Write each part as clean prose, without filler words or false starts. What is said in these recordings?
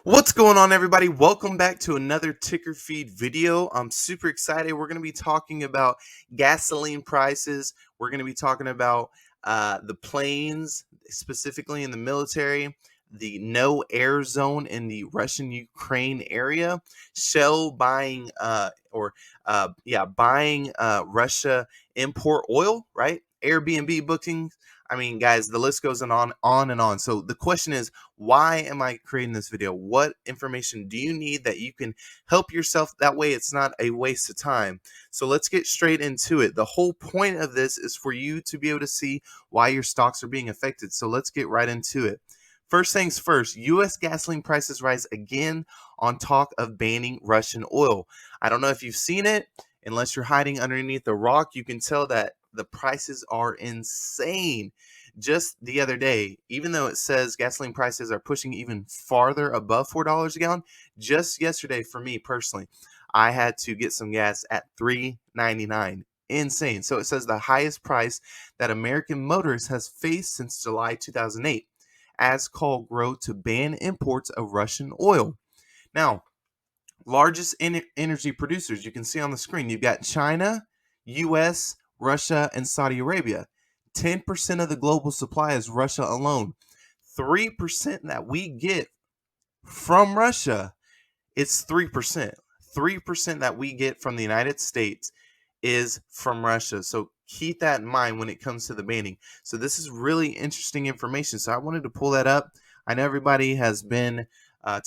What's going on, everybody? Welcome back to another ticker feed video. I'm super excited. We're going to be talking about gasoline prices. We're going to be talking about the planes, specifically in the military, the no air zone in the Russian Ukraine area, Shell buying buying Russia import oil, right? Airbnb bookings. I mean, guys, the list goes on and on. So the question is, why am I creating this video? What information do you need that you can help yourself? That way it's not a waste of time. So let's get straight into it. The whole point of this is for you to be able to see why your stocks are being affected. So let's get right into it. First things first, US gasoline prices rise again on talk of banning Russian oil. I don't know if you've seen it. Unless you're hiding underneath a rock, you can tell that the prices are insane. Just the other day, even though it says gasoline prices are pushing even farther above $4 a gallon, just yesterday for me personally, I had to get some gas at $3.99. Insane. So it says the highest price that American motorists has faced since July 2008, as call grow to ban imports of Russian oil. Now, largest energy producers you can see on the screen, you've got China, US, Russia, and Saudi Arabia. 10% of the global supply is Russia alone. 3% that we get from Russia, it's 3%. 3% that we get from the United States is from Russia. So keep that in mind when it comes to the banning. So this is really interesting information. So I wanted to pull that up. I know everybody has been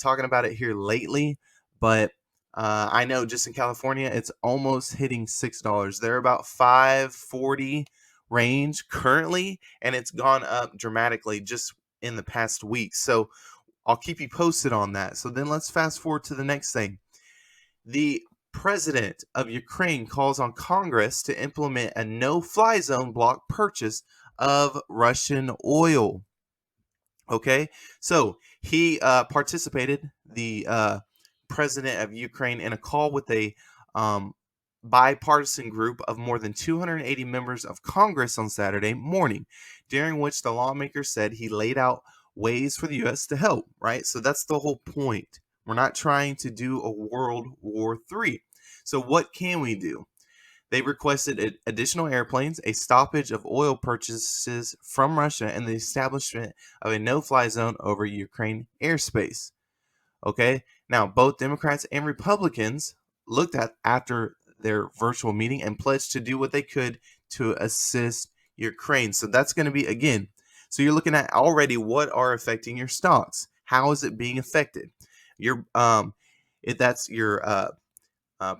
talking about it here lately, but I know just in California, it's almost hitting $6. They're about $5.40 range currently, and it's gone up dramatically just in the past week. So I'll keep you posted on that. So then let's fast forward to the next thing. The president of Ukraine calls on Congress to implement a no-fly zone block purchase of Russian oil. Okay, so he participated, the president of Ukraine, in a call with a bipartisan group of more than 280 members of Congress on Saturday morning, during which the lawmaker said he laid out ways for the U.S. to help, right? So that's the whole point. We're not trying to do a World War III. So what can we do? They requested additional airplanes, a stoppage of oil purchases from Russia, and the establishment of a no-fly zone over Ukraine airspace. Okay, now both Democrats and Republicans looked at after their virtual meeting and pledged to do what they could to assist Ukraine. So that's going to be, again, so you're looking at already what are affecting your stocks. How is it being affected? Your if that's your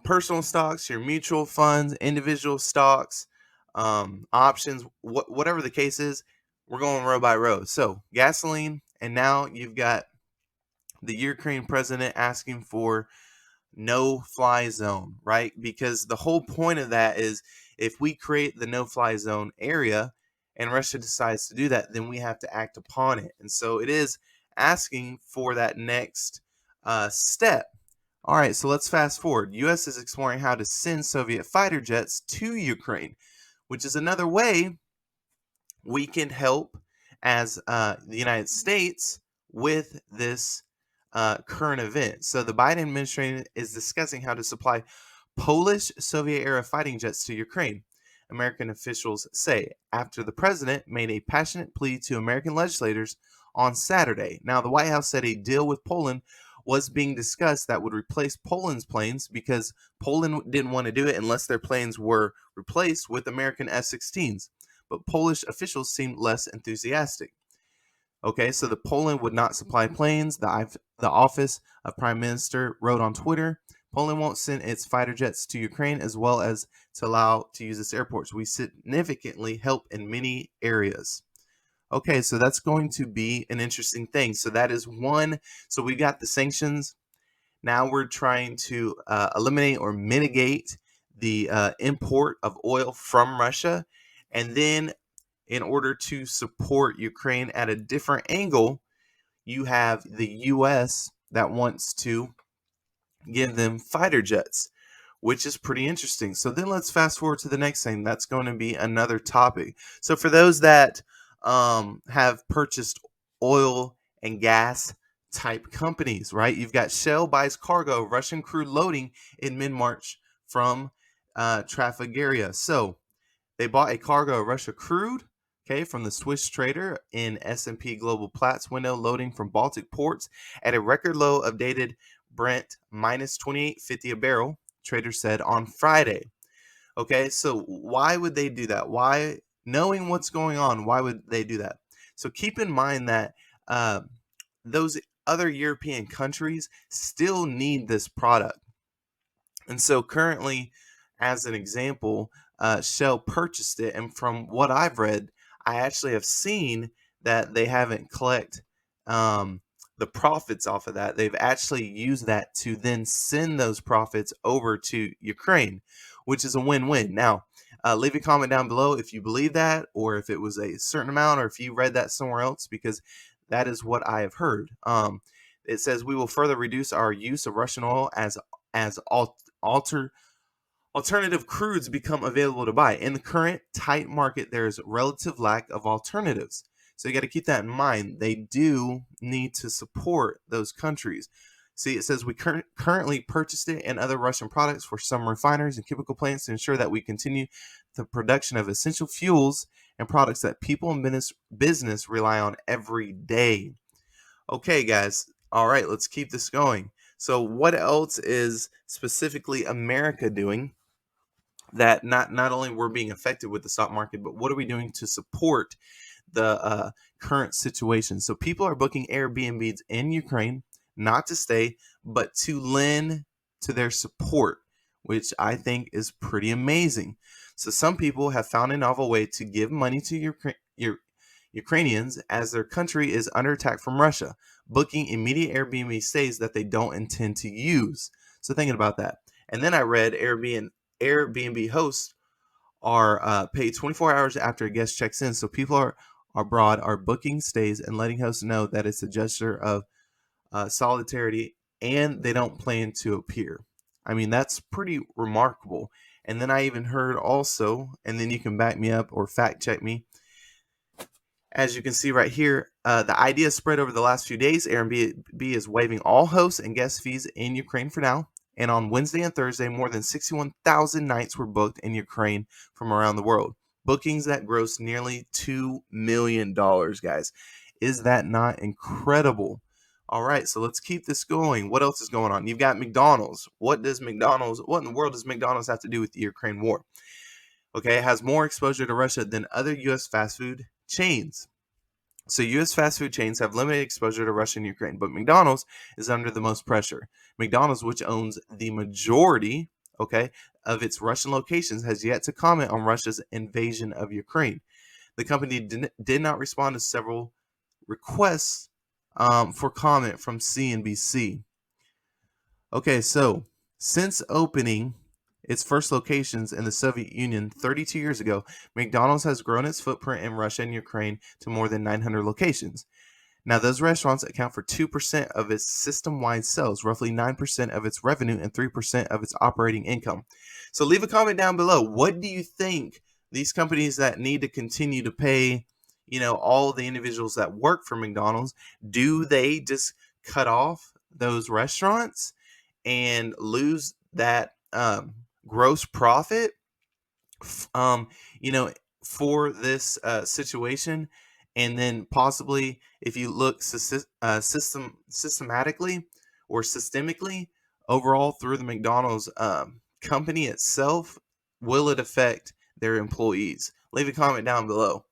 personal stocks, your mutual funds, individual stocks, options, whatever the case is, we're going row by row. So gasoline, and now you've got the Ukraine president asking for no-fly zone, right? Because the whole point of that is, if we create the no-fly zone area and Russia decides to do that, then we have to act upon it. And so it is asking for that next step. All right, so let's fast forward. U.S. is exploring how to send Soviet fighter jets to Ukraine, which is another way we can help as the United States with this current event. So the Biden administration is discussing how to supply Polish Soviet-era fighting jets to Ukraine, American officials say, after the president made a passionate plea to American legislators on Saturday. Now, the White House said a deal with Poland was being discussed that would replace Poland's planes, because Poland didn't want to do it unless their planes were replaced with American F-16s. But Polish officials seemed less enthusiastic. Okay, so the Poland would not supply planes. The office of Prime Minister wrote on Twitter, Poland won't send its fighter jets to Ukraine, as well as to allow to use its airports. We significantly help in many areas. Okay, so that's going to be an interesting thing. So that is one. So we got the sanctions. Now we're trying to eliminate or mitigate the import of oil from Russia. And then in order to support Ukraine at a different angle, you have the U.S. that wants to give them fighter jets, which is pretty interesting. So then let's fast forward to the next thing. That's going to be another topic. So for those that have purchased oil and gas type companies, right? You've got Shell buys cargo of Russian crude loading in mid-March from Trafigura. So they bought a cargo of Russia crude, okay, from the Swiss trader in S&P Global Platts window, loading from Baltic ports at a record low of dated Brent minus 28.50 a barrel, trader said on Friday. Okay, so why would they do that? Why, knowing what's going on, why would they do that? So keep in mind that those other European countries still need this product. And so currently, as an example, Shell purchased it. And from what I've read, I actually have seen that they haven't collected the profits off of that. They've actually used that to then send those profits over to Ukraine, which is a win-win. Now, leave a comment down below if you believe that, or if it was a certain amount, or if you read that somewhere else, because that is what I have heard. It says we will further reduce our use of Russian oil as alternative crudes become available to buy. In the current tight market, there's relative lack of alternatives. So you got to keep that in mind. They do need to support those countries. See, it says we currently purchased it and other Russian products for some refineries and chemical plants to ensure that we continue the production of essential fuels and products that people and business rely on every day. Okay, guys. All right, let's keep this going. So what else is specifically America doing that not only we're being affected with the stock market, but what are we doing to support the current situation? So people are booking Airbnbs in Ukraine, not to stay, but to lend to their support, which I think is pretty amazing. So some people have found a novel way to give money to Ukrainians as their country is under attack from Russia, booking immediate Airbnb stays that they don't intend to use. So thinking about that. And then I read Airbnb hosts are paid 24 hours after a guest checks in. So people are abroad are booking stays and letting hosts know that it's a gesture of solidarity and they don't plan to appear. I mean, that's pretty remarkable. And then I even heard also, and then you can back me up or fact check me, as you can see right here, the idea spread over the last few days. Airbnb is waiving all hosts and guest fees in Ukraine for now. And on Wednesday and Thursday, more than 61,000 nights were booked in Ukraine from around the world. Bookings that grossed nearly $2 million, guys. Is that not incredible? All right, so let's keep this going. What else is going on? You've got McDonald's. What in the world does McDonald's have to do with the Ukraine war? Okay, it has more exposure to Russia than other U.S. fast food chains. So U.S. fast food chains have limited exposure to Russia and Ukraine, but McDonald's is under the most pressure. McDonald's, which owns the majority, okay, of its Russian locations, has yet to comment on Russia's invasion of Ukraine. The company did not respond to several requests for comment from CNBC. Okay, so since opening its first locations in the Soviet Union 32 years ago, McDonald's has grown its footprint in Russia and Ukraine to more than 900 locations. Now, those restaurants account for 2% of its system-wide sales, roughly 9% of its revenue, and 3% of its operating income. So leave a comment down below. What do you think these companies that need to continue to pay, all the individuals that work for McDonald's, do they just cut off those restaurants and lose that gross profit, um, you know, for this situation? And then possibly, if you look systematically or systemically overall through the McDonald's company itself, will it affect their employees? Leave a comment down below.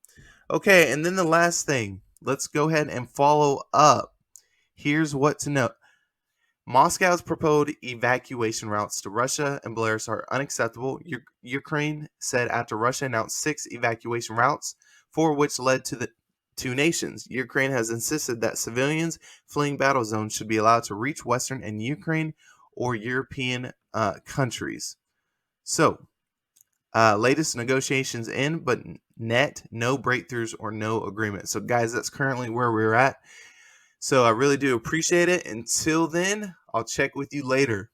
Okay, and then the last thing, let's go ahead and follow up. Here's what to know. Moscow's proposed evacuation routes to Russia and Belarus are unacceptable, Ukraine said after Russia announced 6 evacuation routes, 4 which led to the 2 nations. Ukraine has insisted that civilians fleeing battle zones should be allowed to reach Western and Ukraine or European countries. So, latest negotiations end, but net no breakthroughs or no agreement. So, guys, that's currently where we're at. So I really do appreciate it. Until then, I'll check with you later.